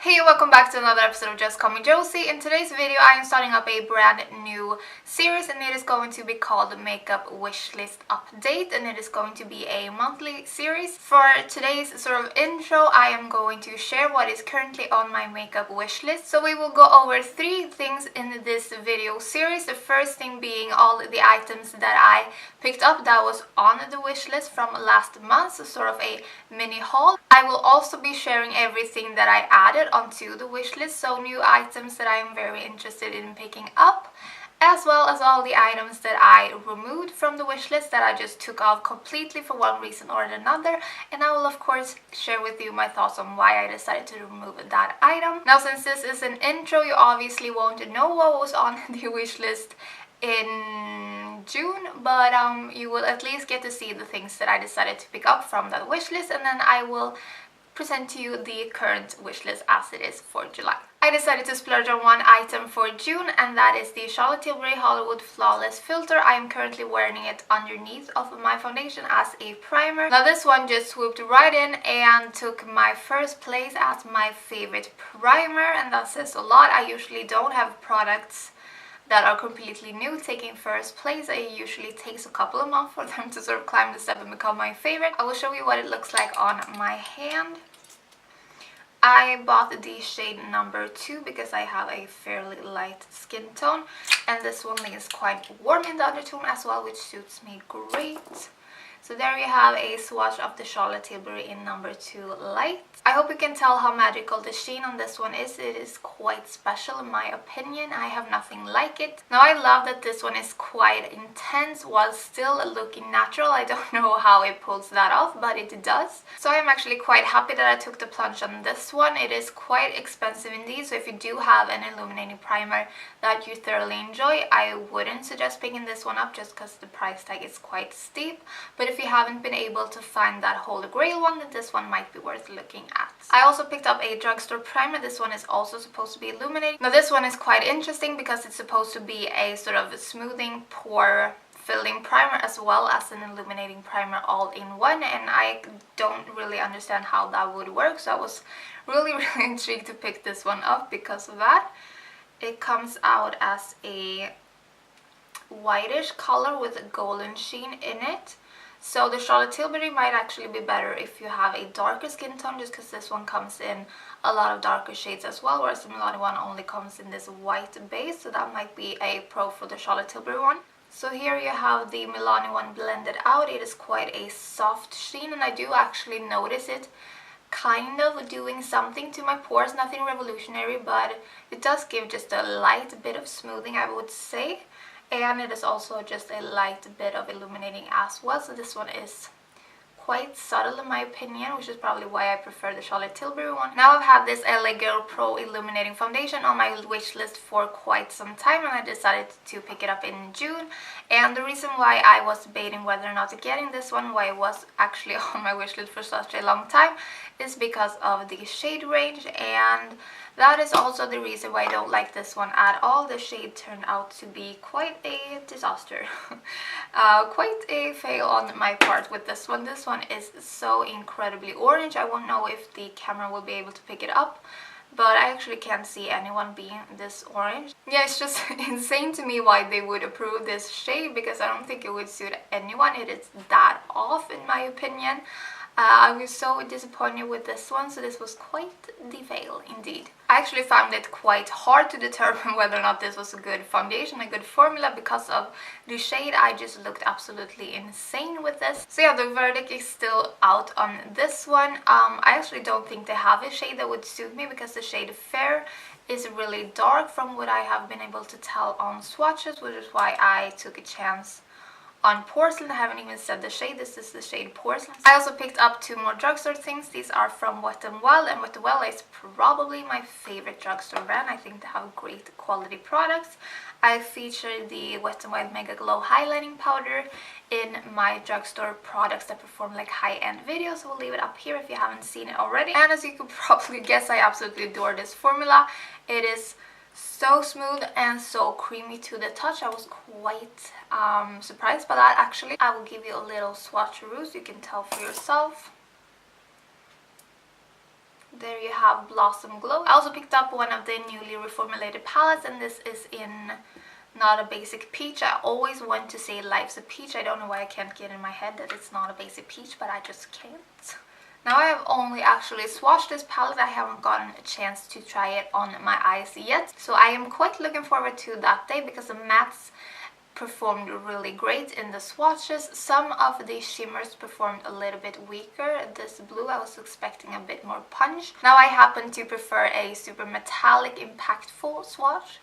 Hey, welcome back to another episode of Just Call Me Josie. In today's video, I am starting up a brand new series and it is going to be called Makeup Wishlist Update, and it is going to be a monthly series. For today's sort of intro, I am going to share what is currently on my makeup wish list. So we will go over 3 things in this video series. The first thing being all the items that I picked up that was on the wish list from last month, so sort of a mini haul. I will also be sharing everything that I added onto the wish list, so new items that I am very interested in picking up, as well as all the items that I removed from the wish list that I just took off completely for one reason or another. And I will of course share with you my thoughts on why I decided to remove that item. Now, since this is an intro, you obviously won't know what was on the wish list in June, but you will at least get to see the things that I decided to pick up from that wish list, and then I will present to you the current wish list as it is for July. I decided to splurge on one item for June, and that is the Charlotte Tilbury Hollywood Flawless Filter. I am currently wearing it underneath of my foundation as a primer. Now this one just swooped right in and took my first place as my favorite primer, and that says a lot. I usually don't have products that are completely new taking first place. It usually takes a couple of months for them to sort of climb the step and become my favorite. I will show you what it looks like on my hand. I bought the shade number 2 because I have a fairly light skin tone, and this one is quite warm in the undertone as well, which suits me great. So there you have a swatch of the Charlotte Tilbury in number 2 light. I hope you can tell how magical the sheen on this one is. It is quite special in my opinion. I have nothing like it. Now I love that this one is quite intense while still looking natural. I don't know how it pulls that off, but it does. So I am actually quite happy that I took the plunge on this one. It is quite expensive indeed, so if you do have an illuminating primer that you thoroughly enjoy, I wouldn't suggest picking this one up just because the price tag is quite steep. But if you haven't been able to find that holy grail one, then this one might be worth looking at. I also picked up a drugstore primer. This one is also supposed to be illuminating. Now this one is quite interesting because it's supposed to be a sort of smoothing pore filling primer as well as an illuminating primer all in one, and I don't really understand how that would work, so I was really intrigued to pick this one up because of that. It comes out as a whitish color with a golden sheen in it. So the Charlotte Tilbury might actually be better if you have a darker skin tone, just because this one comes in a lot of darker shades as well, whereas the Milani one only comes in this white base, so that might be a pro for the Charlotte Tilbury one. So here you have the Milani one blended out. It is quite a soft sheen, and I do actually notice it kind of doing something to my pores. Nothing revolutionary, but it does give just a light bit of smoothing, I would say. And it is also just a light bit of illuminating as well, so this one is quite subtle in my opinion, which is probably why I prefer the Charlotte Tilbury one. Now I've had this LA Girl Pro Illuminating Foundation on my wish list for quite some time, and I decided to pick it up in June. And the reason why I was debating whether or not to getting this one, why it was actually on my wish list for such a long time, is because of the shade range, and that is also the reason why I don't like this one at all. The shade turned out to be quite a disaster. Quite a fail on my part with this one. This one is so incredibly orange. I won't know if the camera will be able to pick it up, but I actually can't see anyone being this orange. Yeah, it's just insane to me why they would approve this shade, because I don't think it would suit anyone. It is that off in my opinion. I was so disappointed with this one, so this was quite the fail indeed. I actually found it quite hard to determine whether or not this was a good foundation, a good formula, because of the shade. I just looked absolutely insane with this. So yeah, the verdict is still out on this one. I actually don't think they have a shade that would suit me, because the shade Fair is really dark from what I have been able to tell on swatches, which is why I took a chance on Porcelain. I haven't even said the shade. This is the shade Porcelain. I also picked up 2 more drugstore things. These are from Wet n Wild, and Wet n Wild is probably my favorite drugstore brand. I think they have great quality products. I featured the Wet n Wild Mega Glow Highlighting Powder in my drugstore products that perform like high-end videos, so we'll leave it up here if you haven't seen it already. And as you could probably guess, I absolutely adore this formula. It is so smooth and so creamy to the touch. I was quite surprised by that actually. I will give you a little swatcheroo so you can tell for yourself. There you have Blossom Glow. I also picked up one of the newly reformulated palettes, and this is in Not a Basic Peach. I always want to say Life's a Peach. I don't know why I can't get in my head that it's not a basic peach, but I just can't. Now I have only actually swatched this palette. I haven't gotten a chance to try it on my eyes yet. So I am quite looking forward to that day because the mattes performed really great in the swatches. Some of the shimmers performed a little bit weaker. This blue, I was expecting a bit more punch. Now I happen to prefer a super metallic, impactful swatch.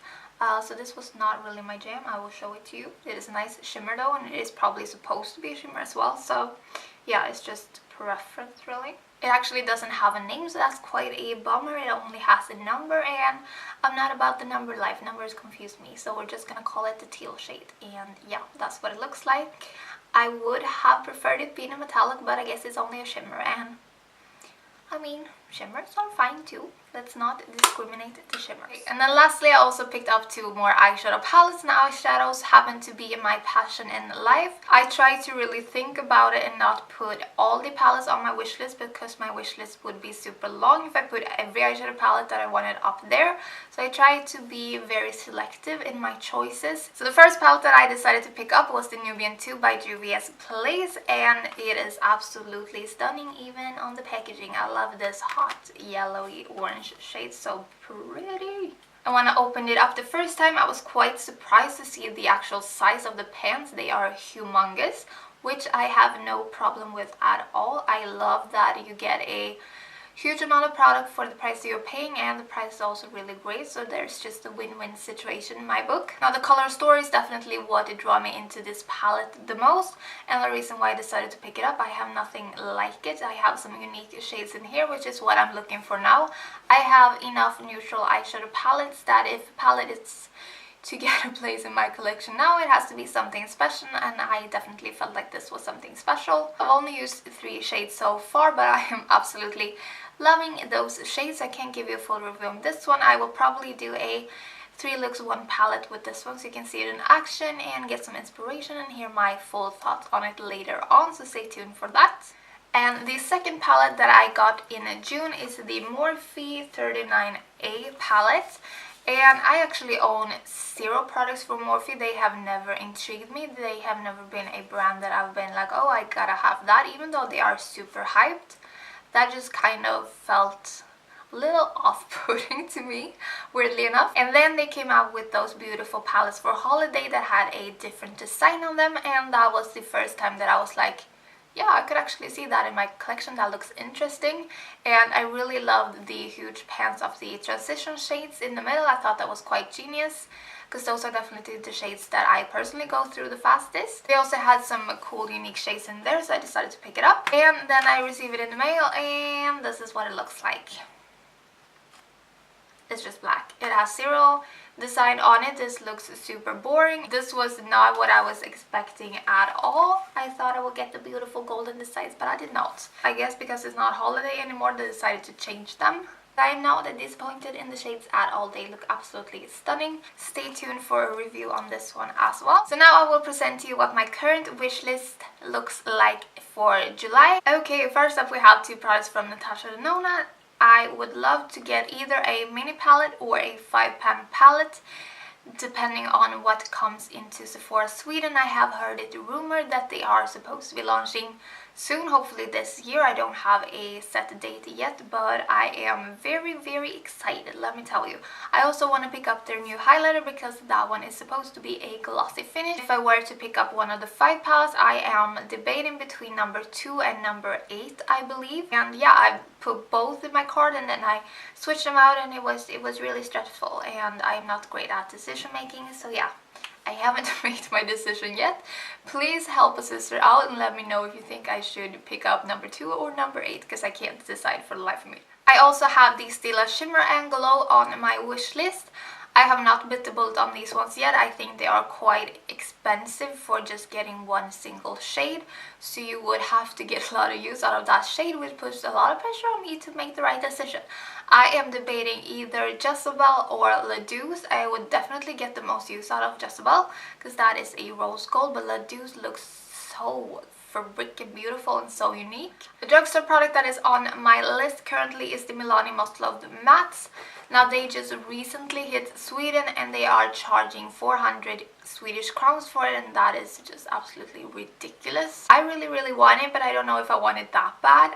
So this was not really my jam. I will show it to you. It is a nice shimmer though, and it is probably supposed to be a shimmer as well. So yeah, it's just preference really. It actually doesn't have a name, so that's quite a bummer. It only has a number, and I'm not about the number life. Numbers confuse me, so we're just gonna call it the teal shade. And yeah, that's what it looks like. I would have preferred it being a metallic, but I guess it's only a shimmer, and I mean, shimmers are fine too. Let's not discriminate the shimmers. And then lastly, I also picked up 2 more eyeshadow palettes, and eyeshadows happen to be my passion in life. I try to really think about it and not put all the palettes on my wish list, because my wish list would be super long if I put every eyeshadow palette that I wanted up there. So I try to be very selective in my choices. So the first palette that I decided to pick up was the Nubian 2 by WISHLIST Palette, and it is absolutely stunning even on the packaging. I love this hot yellowy orange shade, so pretty. And when I opened it up the first time, I was quite surprised to see the actual size of the pans. They are humongous, which I have no problem with at all. I love that you get a huge amount of product for the price you're paying, and the price is also really great, so there's just a win-win situation in my book. Now the color story is definitely what drew me into this palette the most, and the reason why I decided to pick it up. I have nothing like it. I have some unique shades in here, which is what I'm looking for now. I have enough neutral eyeshadow palettes that if a palette is to get a place in my collection now, it has to be something special, and I definitely felt like this was something special. I've only used 3 shades so far, but I am absolutely loving those shades. I can't give you a full review on this one. I will probably do a 3 looks 1 palette with this one, so you can see it in action and get some inspiration and hear my full thoughts on it later on, so stay tuned for that. And the second palette that I got in June is the Morphe 39A palette. And I actually own 0 products from Morphe. They have never intrigued me. They have never been a brand that I've been like, oh, I gotta have that, even though they are super hyped. That just kind of felt a little off-putting to me, weirdly enough. And then they came out with those beautiful palettes for holiday that had a different design on them, and that was the first time that I was like, yeah, I could actually see that in my collection. That looks interesting. And I really loved the huge pans of the transition shades in the middle. I thought that was quite genius, because those are definitely the shades that I personally go through the fastest. They also had some cool unique shades in there, so I decided to pick it up. And then I received it in the mail, and this is what it looks like. It's just black. It has 0 design on it. This looks super boring. This was not what I was expecting at all. I thought I would get the beautiful golden designs, but I did not. I guess because it's not holiday anymore, they decided to change them. I am not disappointed in the shades at all. They look absolutely stunning. Stay tuned for a review on this one as well. So now I will present to you what my current wish list looks like for July. Okay, first up we have 2 products from Natasha Denona. I would love to get either a mini palette or a 5-pan palette, depending on what comes into Sephora Sweden. I have heard it rumored that they are supposed to be launching soon, hopefully this year. I don't have a set date yet, but I am very excited, let me tell you. I also want to pick up their new highlighter, because that one is supposed to be a glossy finish. If I were to pick up one of the 5 palettes, I am debating between number 2 and number 8, I believe. And yeah, I put both in my cart and then I switched them out, and it was really stressful, and I'm not great at decision making, so yeah. I haven't made my decision yet. Please help a sister out and let me know if you think I should pick up number 2 or number 8, because I can't decide for the life of me. I also have the Stila Shimmer and Glow on my wish list. I have not bit the bullet on these ones yet. I think they are quite expensive for just getting one single shade, so you would have to get a lot of use out of that shade, which puts a lot of pressure on me to make the right decision. I am debating either Jezebel or La Douce. I would definitely get the most use out of Jezebel, because that is a rose gold, but La Douce looks so freaking beautiful and so unique. The drugstore product that is on my list currently is the Milani Most Loved Mattes. Now they just recently hit Sweden and they are charging 400 Swedish crowns for it, and that is just absolutely ridiculous. I really want it, but I don't know if I want it that bad.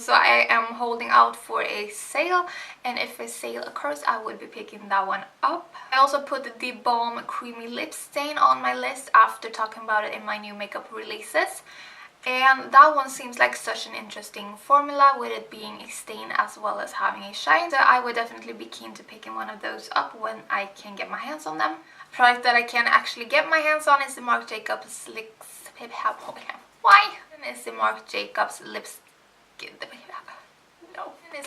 So I am holding out for a sale, and if a sale occurs I would be picking that one up. I also put the Balm Creamy Lip Stain on my list after talking about it in my new makeup releases. And that one seems like such an interesting formula, with it being a stain as well as having a shine. So I would definitely be keen to picking one of those up when I can get my hands on them. A product that I can actually get my hands on is the Marc Jacobs Why? And it's the Marc Jacobs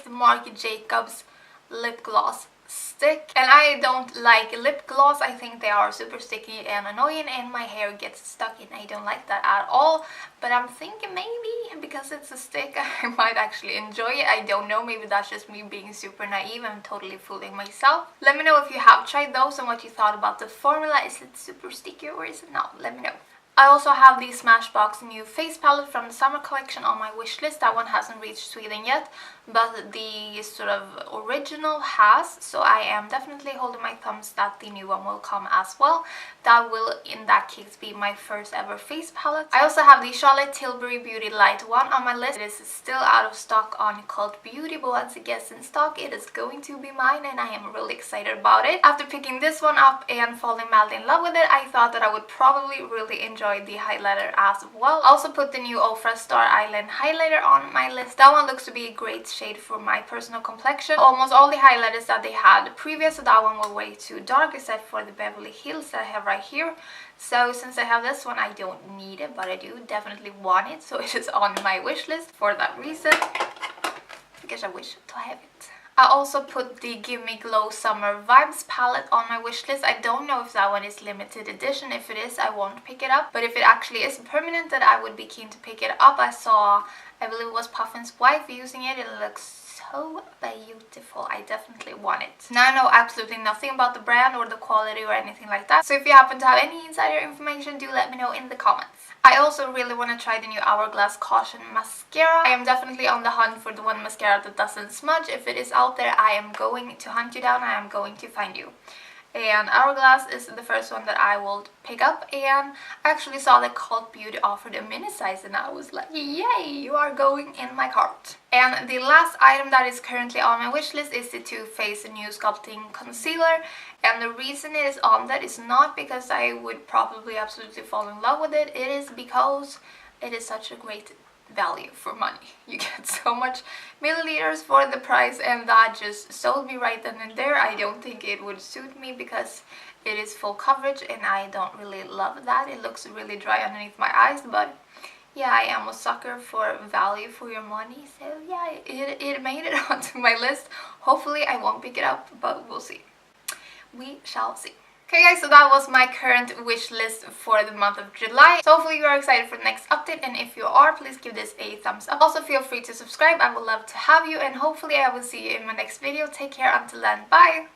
Marc Jacobs lip gloss stick, and I don't like lip gloss. I think they are super sticky and annoying and my hair gets stuck and I don't like that at all. But I'm thinking maybe because it's a stick I might actually enjoy it. I don't know, maybe that's just me being super naive and totally fooling myself. Let me know if you have tried those and what you thought about the formula. Is it super sticky or is it not? Let me know. I also have the Smashbox new face palette from the summer collection on my wish list. That one hasn't reached Sweden yet, but the sort of original has, so I am definitely holding my thumbs that the new one will come as well. That will in that case be my first ever face palette. I also have the Charlotte Tilbury Beauty Light one on my list. It is still out of stock on Cult Beauty, but once it gets in stock it is going to be mine and I am really excited about it. After picking this one up and falling madly in love with it, I thought that I would probably really enjoy the highlighter as well. I also put the new Ofra Star Island highlighter on my list. That one looks to be a great shade for my personal complexion. Almost all the highlighters that they had previous to that one were way too dark, except for the Beverly Hills that I have right here. So since I have this one, I don't need it, but I do definitely want it, so it is on my wish list for that reason, because I wish to have it. I also put the Gimme Glow Summer Vibes palette on my wish list. I don't know if that one is limited edition. If it is, I won't pick it up. But if it actually is permanent, then I would be keen to pick it up. I saw, I believe it was Puffin's wife using it. It looks so beautiful. I definitely want it. Now I know absolutely nothing about the brand or the quality or anything like that. So if you happen to have any insider information, do let me know in the comments. I also really want to try the new Hourglass Caution Mascara. I am definitely on the hunt for the one mascara that doesn't smudge. If it is out there, I am going to hunt you down. I am going to find you. And Hourglass is the first one that I will pick up, and I actually saw that Cult Beauty offered a mini size and I was like, yay, you are going in my cart. And the last item that is currently on my wish list is the Too Faced New Sculpting Concealer. And the reason it is on that is not because I would probably absolutely fall in love with it. It is because it is such a great value for money. You get so much milliliters for the price, and that just sold me right then and there. I don't think it would suit me because it is full coverage and I don't really love that. It looks really dry underneath my eyes, but yeah, I am a sucker for value for your money. So yeah, it made it onto my list. Hopefully I won't pick it up, but we'll see. We shall see. Okay guys, so that was my current wish list for the month of July. So hopefully you are excited for the next update, and if you are, please give this a thumbs up. Also feel free to subscribe. I would love to have you, and hopefully I will see you in my next video. Take care until then. Bye!